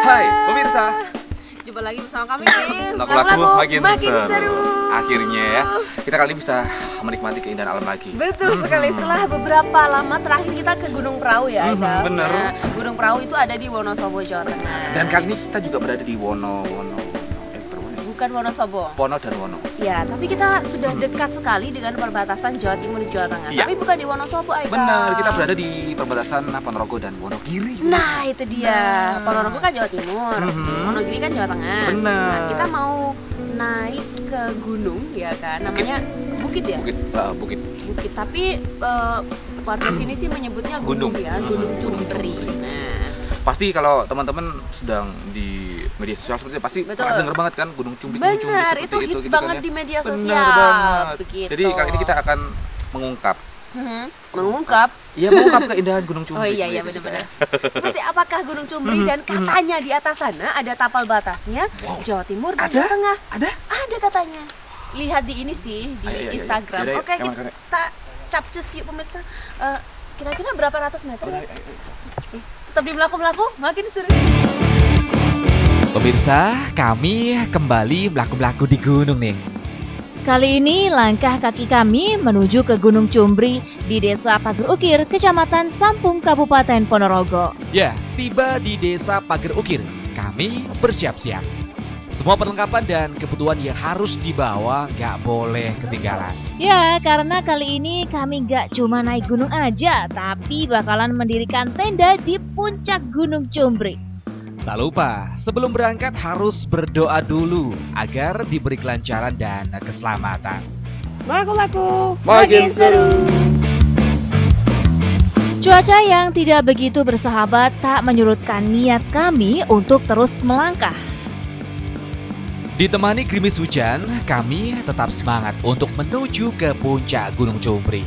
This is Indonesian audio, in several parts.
Hai pemirsa, jumpa lagi bersama kami di lagu-lagu makin seru. seru. Akhirnya ya, kita kali ini bisa menikmati keindahan alam lagi. Betul sekali, setelah beberapa lama terakhir kita ke Gunung Prau ya, Aida. bener. Nah, Gunung Prau itu ada di Wonosobo, Jawa Tengah. Dan kali ini kita juga berada di Bukan Wonosobo. Wono dan Wono. Ya, tapi kita sudah dekat sekali dengan perbatasan Jawa Timur di Jawa Tengah. Iya. Tapi bukan di Wonosobo, Aida. Benar, kita berada di perbatasan Ponorogo dan Wonogiri. Nah, itu dia. Ponorogo kan Jawa Timur, Wonogiri kan Jawa Tengah. Benar. Nah, kita mau naik ke gunung ya kan, namanya Bukit ya? Bukit. Bukit, tapi warga sini sih menyebutnya gunung ya, Gunung Cumpri. Nah, Pasti kalau teman-teman sedang di media sosial seperti itu, pasti Betul. pernah denger banget kan Gunung Cumpri, Gunung Cumpri benar, seperti itu hits gitu banget kan ya. di media Benar sosial. banget. Begitu. Jadi kali ini kita akan mengungkap. Mengungkap. Iya, mengungkap keindahan Gunung Cumpri. Oh iya sendiri. benar-benar. Seperti apakah Gunung Cumpri dan katanya di atas sana ada tapal batasnya Jawa Timur dan Ada? Jawa Tengah. Ada? Ada katanya. Lihat di ini sih di Iya. Instagram. Yaudah, Oke, yang mana? kita capcus yuk pemirsa. Kira-kira berapa ratus meter? Ayo. Tetap di melaku-melaku, makin seru. Pemirsa, kami kembali melaku-melaku di gunung nih. Kali ini langkah kaki kami menuju ke Gunung Cumbri di Desa Pager Ukir, Kecamatan Sampung, Kabupaten Ponorogo. Ya, tiba di Desa Pager Ukir. Kami bersiap-siap. Semua perlengkapan dan kebutuhan yang harus dibawa nggak boleh ketinggalan. Ya, karena kali ini kami nggak cuma naik gunung aja, tapi bakalan mendirikan tenda di puncak Gunung Cumbri. Tak lupa, sebelum berangkat harus berdoa dulu agar diberi kelancaran dan keselamatan. Melaku-laku, Makin seru. Cuaca yang tidak begitu bersahabat tak menyurutkan niat kami untuk terus melangkah. Ditemani gerimis hujan, kami tetap semangat untuk menuju ke puncak Gunung Cumbri.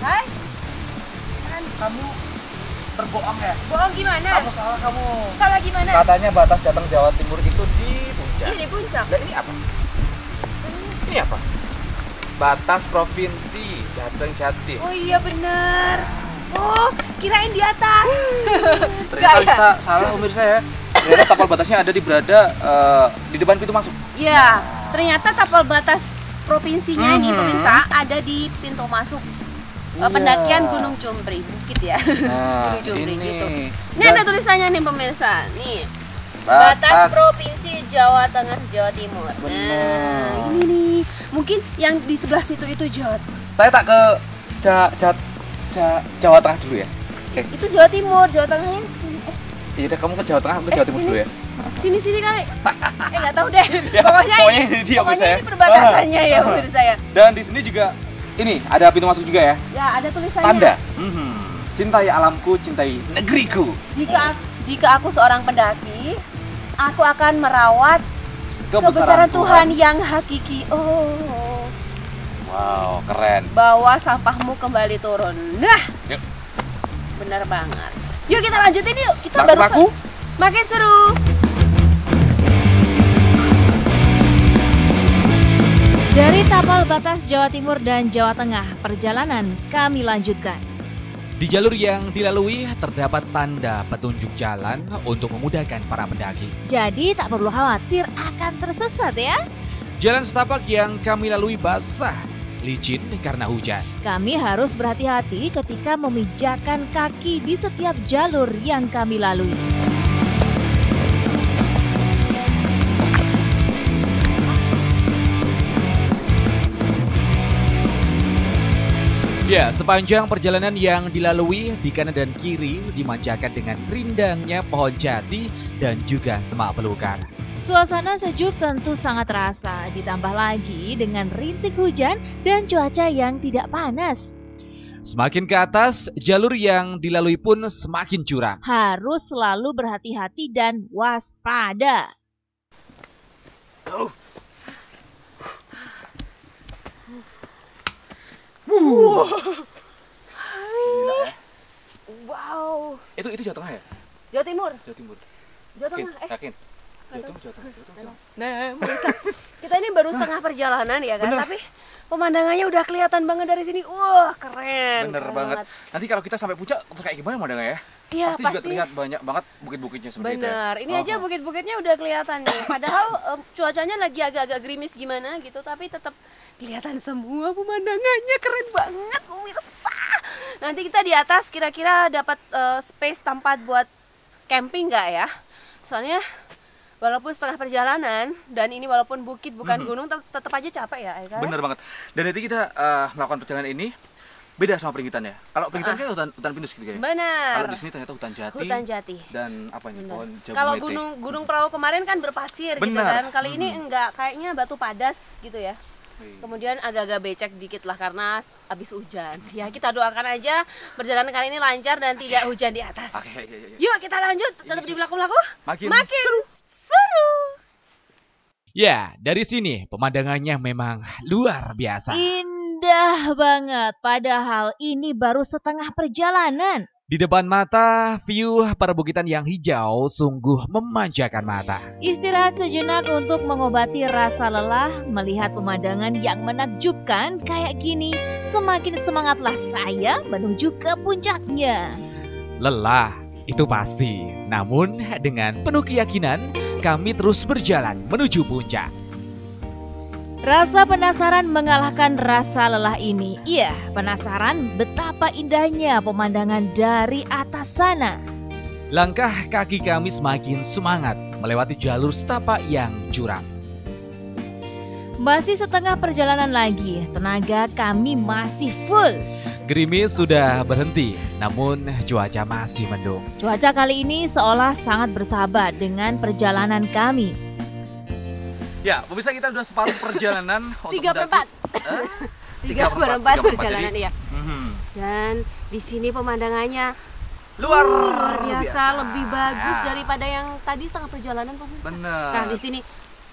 Hai, Kamu terbohong ya? bohong gimana? Kamu salah kamu. Salah gimana? Katanya batas Jateng Jawa Timur itu di puncak. Ini puncak. Lah ini apa? Ini apa? Batas provinsi Jateng Jatim. Oh iya benar. Oh, kirain di atas. Ternyata Enggak ya? kita salah pemirsa ya. Ternyata tapal batasnya ada di depan pintu masuk. Ya, ternyata tapal batas provinsinya ini pemirsa ada di pintu masuk pendakian Gunung Cumpri, Bukit ya. Nah, Gunung Cumpri ini. gitu. Ini Dan ada tulisannya nih pemirsa. Nih, batas Provinsi Jawa Tengah Jawa Timur. Benar. Nah, ini nih. Mungkin yang di sebelah situ itu Jawa. Saya tak ke Jawa Tengah dulu ya. Itu Jawa Timur, Jawa Tengahnya. Iya deh, kamu ke Jawa Tengah, aku ke Jawa Timur sini. dulu ya. Sini kali. Nggak tahu deh. Ya, pokoknya ini dia pemirsa ya. ini perbatasannya ya pemirsa ya. Dan di sini juga ini ada pintu masuk juga ya. Ya, ada tulisannya. Tanda. Cintai alamku, cintai negeriku. Jika aku seorang pendaki, aku akan merawat kebesaran Tuhan yang hakiki. Oh, Wow, keren. bawa sampahmu kembali turun. Nah, Yuk. benar banget. Yuk kita lanjutin yuk. Kita Laku-laku. makin seru. Dari tapal batas Jawa Timur dan Jawa Tengah, perjalanan kami lanjutkan. Di jalur yang dilalui terdapat tanda petunjuk jalan untuk memudahkan para pendaki. Jadi tak perlu khawatir akan tersesat ya. Jalan setapak yang kami lalui basah, licin karena hujan. Kami harus berhati-hati ketika memijakan kaki di setiap jalur yang kami lalui. Ya, sepanjang perjalanan yang dilalui di kanan dan kiri dimanjakan dengan rindangnya pohon jati dan juga semak belukar. Suasana sejuk tentu sangat terasa, ditambah lagi dengan rintik hujan dan cuaca yang tidak panas. Semakin ke atas, jalur yang dilalui pun semakin curam. Harus selalu berhati-hati dan waspada. Gila ya. Wow. Itu Jawa Tengah ya? Jawa Timur. Jawa Timur. Jawa Yakin? Tengah. Yakin? Nah, pemirsa, kita ini baru setengah perjalanan ya kan, Bener. tapi pemandangannya udah kelihatan banget dari sini. Wah, keren. Bener banget. Nanti kalau kita sampai puncak terus kayak gimana pemandangannya ya? Iya, pasti juga pasti. terlihat banyak banget bukit-bukitnya seperti itu. Bener, Ya? ini aja bukit-bukitnya udah kelihatan nih. Padahal cuacanya lagi agak-agak gerimis gimana gitu, tapi tetap kelihatan semua pemandangannya, keren banget pemirsa. Nanti kita di atas kira-kira dapat space tempat buat camping nggak ya? Soalnya walaupun setengah perjalanan dan ini walaupun bukit bukan gunung, tetap aja capek ya, kan? Bener banget. Dan nanti kita melakukan perjalanan ini beda sama Pringgitan ya. Kalau Pringgitan kan hutan pinus gitu kayaknya. Benar. Kalau di sini ternyata hutan jati. Hutan jati. Dan apa ini? Benar. Pohon jambu Kalau mete. gunung Perahu kemarin kan berpasir gitu Benar. kan. Kali ini enggak, kayaknya batu padas gitu ya. Wih. Kemudian agak-agak becek dikit lah karena habis hujan. Ya kita doakan aja perjalanan kali ini lancar dan tidak hujan di atas. Oke, iya. Yuk kita lanjut, tetap di belakang-belakang. Makin seru. Ya, dari sini pemandangannya memang luar biasa. Indah banget, padahal ini baru setengah perjalanan. Di depan mata, view perbukitan yang hijau sungguh memanjakan mata. Istirahat sejenak untuk mengobati rasa lelah, melihat pemandangan yang menakjubkan kayak gini. Semakin semangatlah saya menuju ke puncaknya. Lelah, itu pasti. Namun dengan penuh keyakinan, kami terus berjalan menuju puncak. Rasa penasaran mengalahkan rasa lelah ini. Iya, penasaran betapa indahnya pemandangan dari atas sana. Langkah kaki kami semakin semangat melewati jalur setapak yang curam. Masih setengah perjalanan lagi, tenaga kami masih full. Gerimis sudah berhenti, namun cuaca masih mendung. Cuaca kali ini seolah sangat bersahabat dengan perjalanan kami. Ya, pemirsa kita udah separuh perjalanan untuk 3/4. 3/4 perjalanan jadi, ya. Dan di sini pemandangannya luar biasa, lebih bagus daripada yang tadi setengah perjalanan pemirsa. Bener. Nah, di sini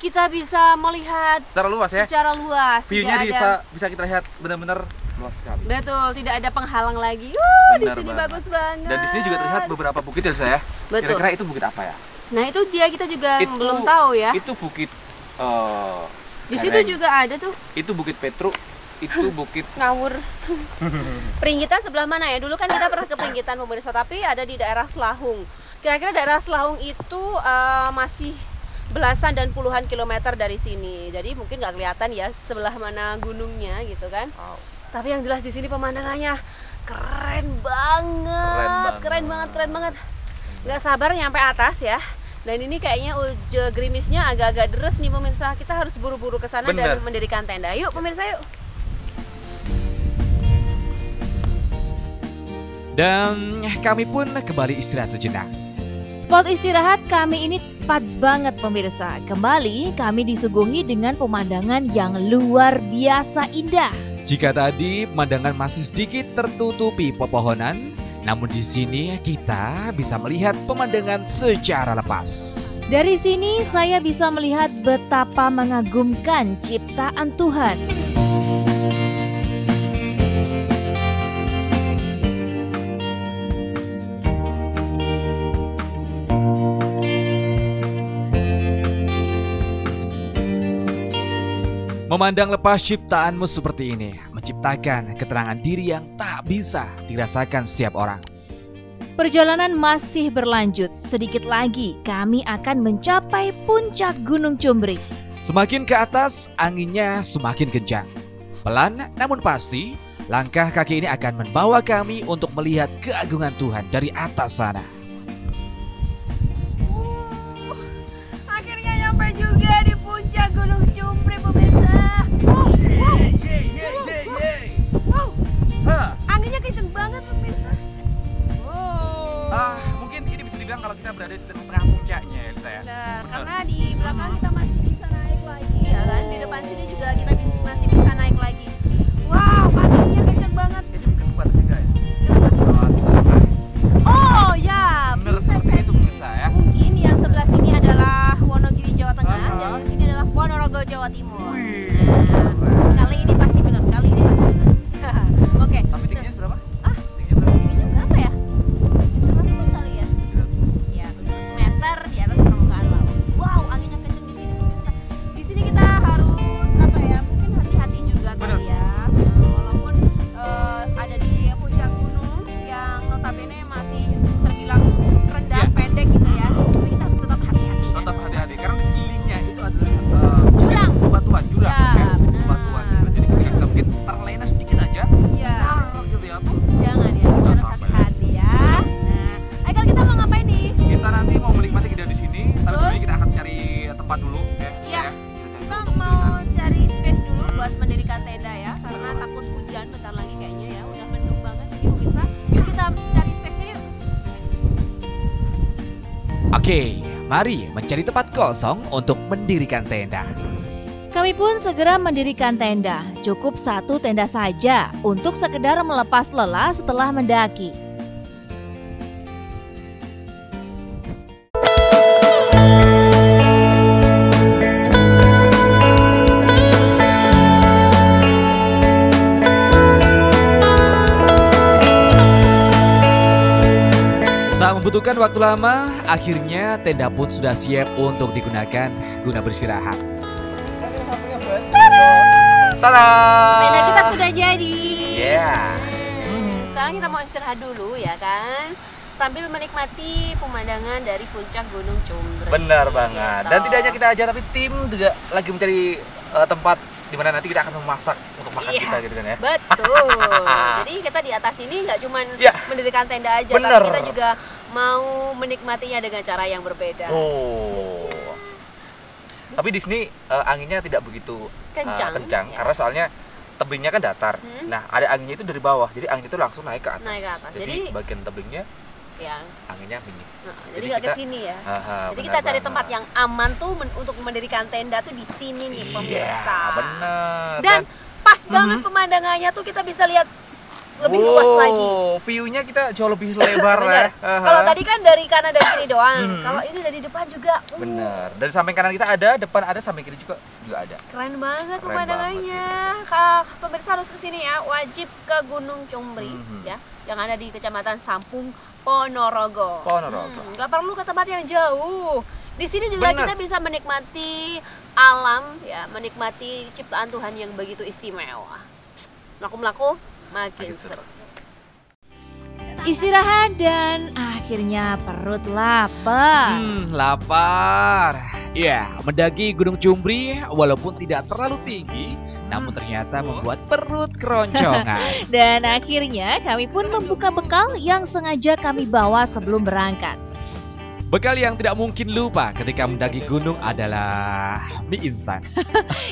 kita bisa melihat Secara luas ya. secara luas. View-nya Tidak bisa kita lihat benar-benar luas sekali. Betul, tidak ada penghalang lagi. Di Benar sini banget. bagus banget. Dan di sini juga terlihat beberapa bukit ya, saya. Betul. Kira-kira itu bukit apa ya? Nah, itu dia kita juga belum tahu ya. Itu bukit Di situ Lereng. juga ada tuh Itu bukit Petruk, itu bukit ngawur. Pringgitan sebelah mana ya? Dulu kan kita pernah ke Pringgitan pemirsa, tapi ada di daerah Selahung. Kira-kira daerah Selahung itu masih belasan dan puluhan kilometer dari sini. Jadi mungkin nggak kelihatan ya sebelah mana gunungnya gitu kan. Tapi yang jelas di sini pemandangannya keren banget. Keren banget. Nggak sabar nyampe atas ya. Dan ini kayaknya gerimisnya agak-agak deres nih pemirsa. Kita harus buru-buru ke sana dan Bener. mendirikan tenda. Yuk pemirsa yuk. Dan kami pun kembali istirahat sejenak. Spot istirahat kami ini tepat banget pemirsa. Kembali kami disuguhi dengan pemandangan yang luar biasa indah. Jika tadi pemandangan masih sedikit tertutupi pepohonan, namun di sini kita bisa melihat pemandangan secara lepas. Dari sini saya bisa melihat betapa mengagumkan ciptaan Tuhan. Memandang lepas ciptaanmu seperti ini, menciptakan keterangan diri yang tak bisa dirasakan setiap orang. Perjalanan masih berlanjut. Sedikit lagi kami akan mencapai puncak Gunung Cumbri. Semakin ke atas, anginnya semakin kencang. Pelan namun pasti, langkah kaki ini akan membawa kami untuk melihat keagungan Tuhan dari atas sana. Akhirnya nyampe juga di puncak Gunung Cumbri pemirsa. Anginnya kenceng banget pemirsa. Mungkin ini bisa dibilang kalau kita berada di tengah puncaknya ya, saya. Benar, karena di belakang kita masih bisa naik lagi ya kan. Di depan sini juga kita masih bisa naik lagi. Wow, anginnya kenceng banget. Ini mungkin buat juga ya. Oh ya, Bener bisa seperti itu jadi. pemirsa ya. Mungkin yang sebelah sini adalah Wonogiri Jawa Tengah dan yang sini adalah Ponorogo Jawa Timur. Nah, kali ini pasti benar, kali ini pasti benar. Oke. Tapi tingginya berapa? Ah, Tingginya berapa? tingginya berapa ya? 700 kali ya? Ya, 700 meter di atas permukaan laut. Wow, tempat dulu ya. Iya. Ya. Kita Kita cari mau cari space dulu buat mendirikan tenda ya, karena takut hujan bentar lagi kayaknya ya, udah mendung banget. Jadi pemirsa, yuk kita cari space-nya yuk. Oke, mari mencari tempat kosong untuk mendirikan tenda. Kami pun segera mendirikan tenda. Cukup satu tenda saja untuk sekedar melepas lelah setelah mendaki. Tak membutuhkan waktu lama, akhirnya tenda pun sudah siap untuk digunakan guna beristirahat. Tada! Tenda kita sudah jadi. Iya. Sekarang kita mau istirahat dulu ya kan, sambil menikmati pemandangan dari puncak Gunung Cumbri. Benar banget. Gitu. Dan tidak hanya kita aja, tapi tim juga lagi mencari tempat di mana nanti kita akan memasak untuk makan Iya. kita gitu kan ya. Betul. Jadi kita di atas ini nggak cuma Ya. mendirikan tenda aja, Bener. tapi kita juga mau menikmatinya dengan cara yang berbeda. Oh. Tapi di sini anginnya tidak begitu Kencang, ya. karena soalnya tebingnya kan datar. Nah, ada anginnya itu dari bawah. Jadi angin itu langsung naik ke atas. Naik ke atas. Jadi Jadi- bagian tebingnya Ya. anginnya begini. Nah, Jadi jadi nggak ke kita- sini ya. Haha, Jadi benar kita cari banget. tempat yang aman tuh untuk mendirikan tenda tuh di sini nih pemirsa. Iya, benar. Dan pas banget pemandangannya tuh kita bisa lihat lebih luas lagi. View-nya kita jauh lebih lebar Bener. ya. Haha. Kalau tadi kan dari kanan dan kiri doang. Hmm. Kalau ini dari depan juga. Bener. Dari samping kanan kita ada, depan ada, samping kiri juga ada. Keren banget Keren pemandangannya. Pemirsa harus kesini ya, wajib ke Gunung Cumbri ya, yang ada di Kecamatan Sampung, Ponorogo. Ponorogo. Nggak perlu ke tempat yang jauh. Di sini juga Bener. kita bisa menikmati alam ya, menikmati ciptaan Tuhan yang begitu istimewa. Melaku-melaku makin seru. Istirahat dan akhirnya perut lapar. Lapar. Ya, mendaki Gunung Cumbri walaupun tidak terlalu tinggi, namun ternyata membuat perut keroncongan. Dan akhirnya kami pun membuka bekal yang sengaja kami bawa sebelum berangkat. Bekal yang tidak mungkin lupa ketika mendaki gunung adalah mie instan.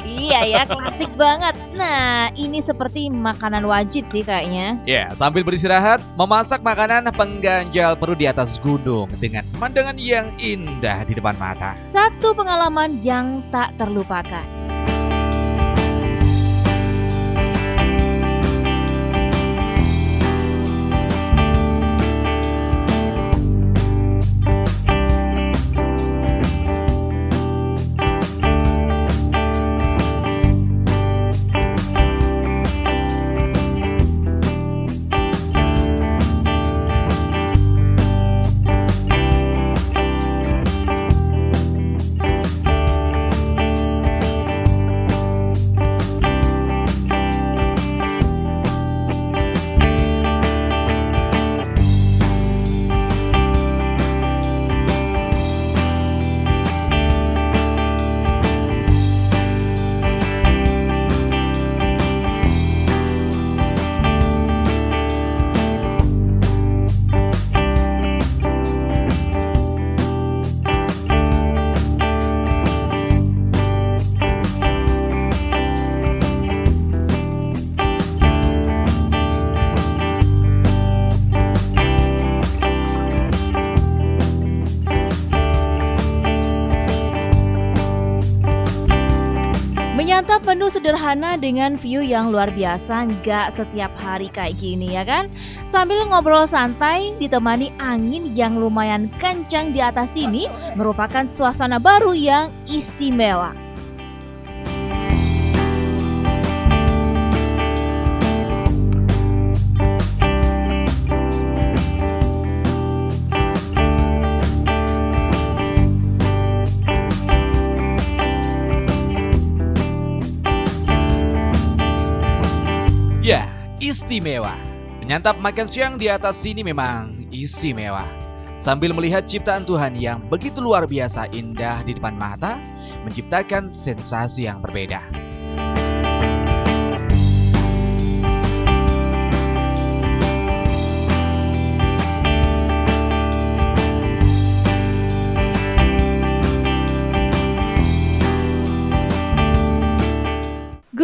Iya ya, klasik banget. Nah, ini seperti makanan wajib sih kayaknya. Ya, sambil beristirahat, memasak makanan pengganjal perut di atas gunung dengan pemandangan yang indah di depan mata. Satu pengalaman yang tak terlupakan. Menyantap menu sederhana dengan view yang luar biasa, nggak setiap hari kayak gini ya kan? Sambil ngobrol santai ditemani angin yang lumayan kencang di atas sini merupakan suasana baru yang istimewa. Ya, istimewa. Menyantap makan siang di atas sini memang istimewa. Sambil melihat ciptaan Tuhan yang begitu luar biasa indah di depan mata, menciptakan sensasi yang berbeda.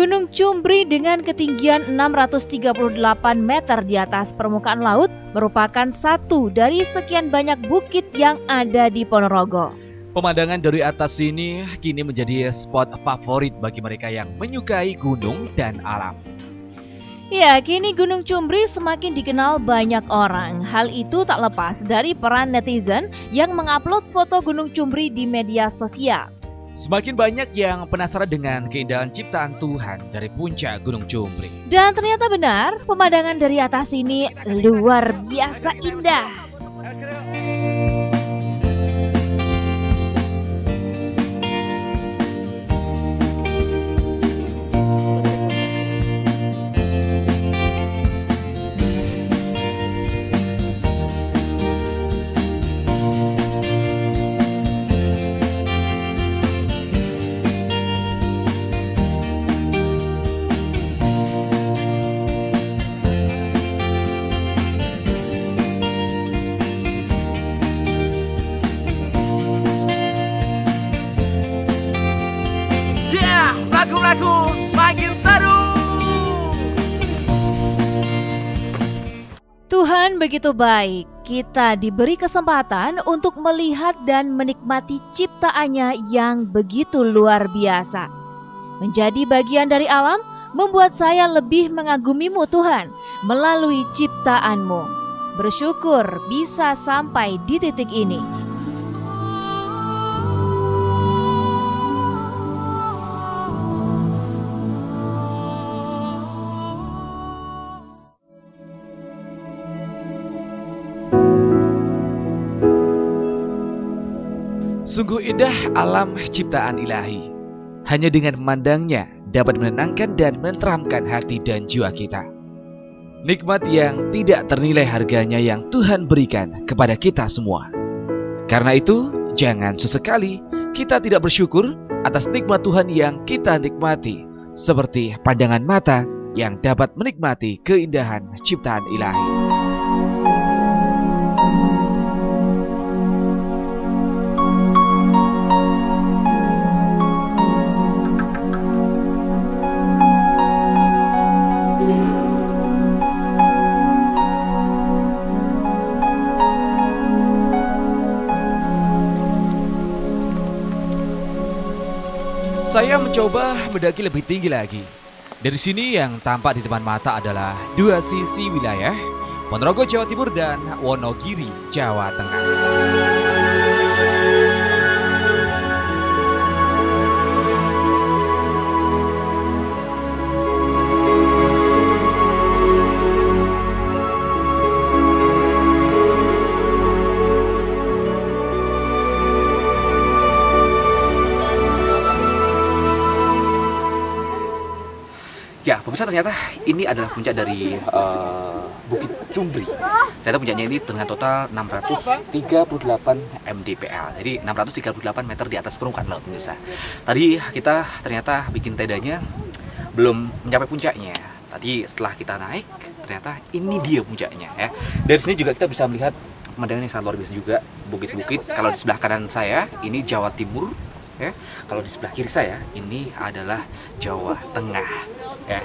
Gunung Cumbri dengan ketinggian 638 meter di atas permukaan laut merupakan satu dari sekian banyak bukit yang ada di Ponorogo. Pemandangan dari atas sini kini menjadi spot favorit bagi mereka yang menyukai gunung dan alam. Ya, kini Gunung Cumbri semakin dikenal banyak orang. Hal itu tak lepas dari peran netizen yang mengupload foto Gunung Cumbri di media sosial. Semakin banyak yang penasaran dengan keindahan ciptaan Tuhan dari puncak Gunung Cumbri. Dan ternyata benar, pemandangan dari atas ini luar biasa indah. Lagu-lagu makin seru. Tuhan begitu baik, kita diberi kesempatan untuk melihat dan menikmati ciptaannya yang begitu luar biasa. Menjadi bagian dari alam membuat saya lebih mengagumimu Tuhan melalui ciptaanmu. Bersyukur bisa sampai di titik ini. Sungguh indah alam ciptaan ilahi. Hanya dengan memandangnya dapat menenangkan dan menenteramkan hati dan jiwa kita. Nikmat yang tidak ternilai harganya yang Tuhan berikan kepada kita semua. Karena itu, jangan sesekali kita tidak bersyukur atas nikmat Tuhan yang kita nikmati, seperti pandangan mata yang dapat menikmati keindahan ciptaan ilahi. Saya mencoba mendaki lebih tinggi lagi. Dari sini yang tampak di depan mata adalah dua sisi wilayah, Ponorogo Jawa Timur dan Wonogiri Jawa Tengah. Ya, pemirsa, ternyata ini adalah puncak dari Bukit Cumbri. Ternyata puncaknya ini dengan total 638 mdpl. Jadi 638 meter di atas permukaan laut, pemirsa. Tadi kita ternyata bikin tendanya belum mencapai puncaknya. Tadi setelah kita naik, ternyata ini dia puncaknya ya. Dari sini juga kita bisa melihat pemandangan yang sangat luar biasa juga, bukit-bukit. Kalau di sebelah kanan saya ini Jawa Timur ya. Kalau di sebelah kiri saya ini adalah Jawa Tengah. Ya.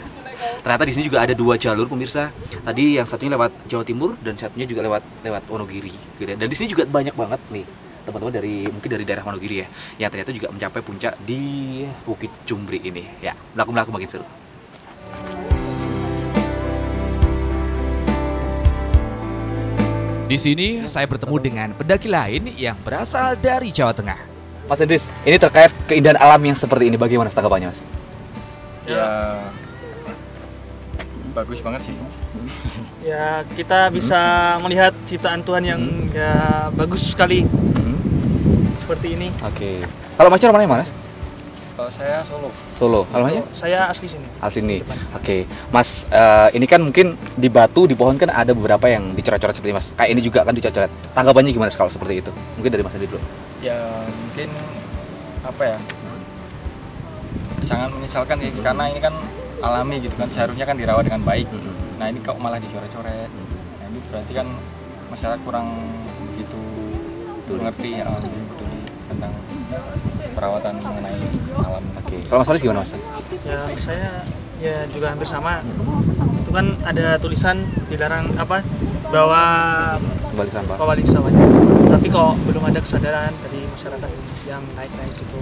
Ternyata di sini juga ada dua jalur, pemirsa. Tadi yang satunya lewat Jawa Timur dan satunya juga lewat Wonogiri gitu ya. Dan di sini juga banyak banget nih teman-teman mungkin dari daerah Wonogiri ya, yang ternyata juga mencapai puncak di Bukit Cumbri ini ya. Melaku-melaku makin seru. Di sini saya bertemu dengan pendaki lain yang berasal dari Jawa Tengah. Mas Hendris, ini terkait keindahan alam yang seperti ini, bagaimana tanggapannya, Mas? Ya, bagus banget sih. Ya, kita bisa melihat ciptaan Tuhan yang ya bagus sekali. Seperti ini. Oke. Kalau Mas Cor, mana Mas? Saya Solo. Solo. Kalau Masnya? Saya asli sini. Asli sini. Oke. Mas, ini kan mungkin di batu, di pohon kan ada beberapa yang dicoret-coret seperti Mas. Kayak ini juga kan dicoret-coret. Tanggapannya gimana kalau seperti itu? Mungkin dari Mas Hendris dulu. Ya, mungkin apa ya? Sangat menyesalkan ya, karena ini kan alami gitu kan, seharusnya kan dirawat dengan baik. Nah, ini kok malah dicoret-coret. Nah, ini berarti kan masyarakat kurang begitu mengerti peduli tentang perawatan mengenai alam. Oke. Kalau Mas Faris gimana Mas? Ya saya ya juga hampir sama. Itu kan ada tulisan dilarang bawa Balik sampah. balik sampahnya. Tapi kok belum ada kesadaran dari masyarakat yang naik-naik gitu.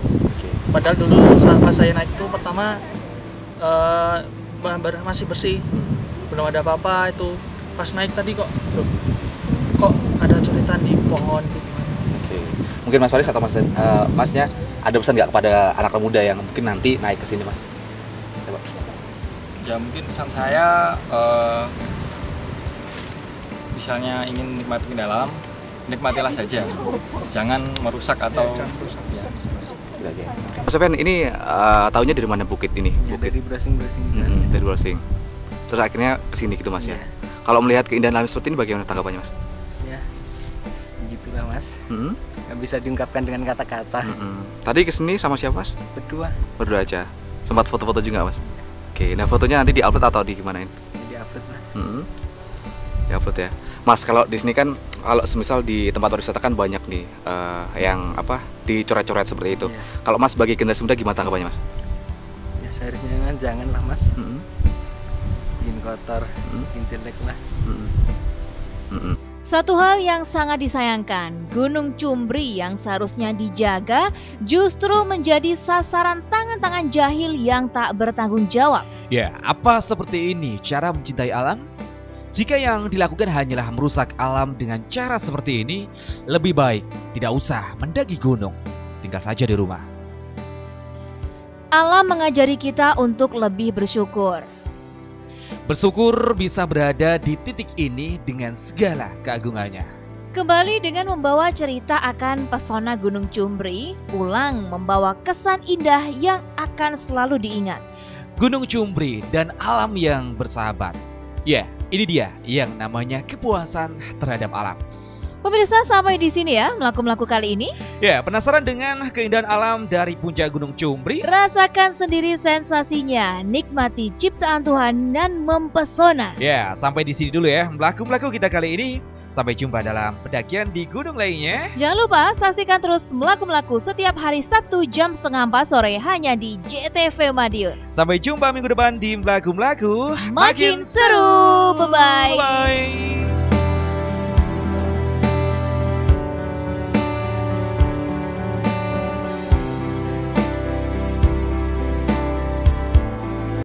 Padahal dulu pas saya naik itu pertama masih bersih, belum ada apa-apa itu. Pas naik tadi kok ada coretan di pohon gitu. Oke. Mungkin Mas Faris atau Masnya ada pesan nggak kepada anak muda yang mungkin nanti naik ke sini Mas? Coba. Ya mungkin pesan saya misalnya ingin nikmati keindahan alam, nikmatilah saja, jangan merusak atau ya. Oke. Mas Sofian, ini tahunya dari mana bukit ini? Ya, Bukit. dari browsing-browsing. Dari browsing. Terus akhirnya kesini gitu Mas ya. Kalau melihat keindahan alam seperti ini bagaimana tanggapannya Mas? Ya, begitulah Mas. Hmm? Nggak bisa diungkapkan dengan kata-kata. Tadi kesini sama siapa Mas? Berdua. Berdua aja. Sempat foto-foto juga Mas? Oke, nah fotonya nanti di-upload atau di gimanain? Jadi upload lah. Di-upload ya. Mas, kalau di sini kan kalau semisal di tempat wisata kan banyak nih yang dicoret-coret seperti itu. Iya. Kalau Mas bagi generasi muda gimana tanggapannya Mas? Ya seharusnya kan janganlah Mas. Bikin kotor, bikin jelek lah. Satu hal yang sangat disayangkan, Gunung Cumbri yang seharusnya dijaga justru menjadi sasaran tangan-tangan jahil yang tak bertanggung jawab. Ya, apa seperti ini cara mencintai alam? Jika yang dilakukan hanyalah merusak alam dengan cara seperti ini, lebih baik tidak usah mendaki gunung, tinggal saja di rumah. Alam mengajari kita untuk lebih bersyukur. Bersyukur bisa berada di titik ini dengan segala keagungannya. Kembali dengan membawa cerita akan pesona Gunung Cumbri, pulang membawa kesan indah yang akan selalu diingat. Gunung Cumbri dan alam yang bersahabat. Ya, ini dia yang namanya kepuasan terhadap alam. Pemirsa, sampai di sini ya melaku-melaku kali ini. Ya, penasaran dengan keindahan alam dari puncak Gunung Cumbri? Rasakan sendiri sensasinya, nikmati ciptaan Tuhan dan mempesona. Ya, sampai di sini dulu ya melaku-melaku kita kali ini. Sampai jumpa dalam pendakian di gunung lainnya. Jangan lupa saksikan terus melaku-melaku setiap hari Sabtu jam 3:30 sore hanya di JTV Madiun. Sampai jumpa minggu depan di melaku-melaku Makin seru, bye-bye. Bye.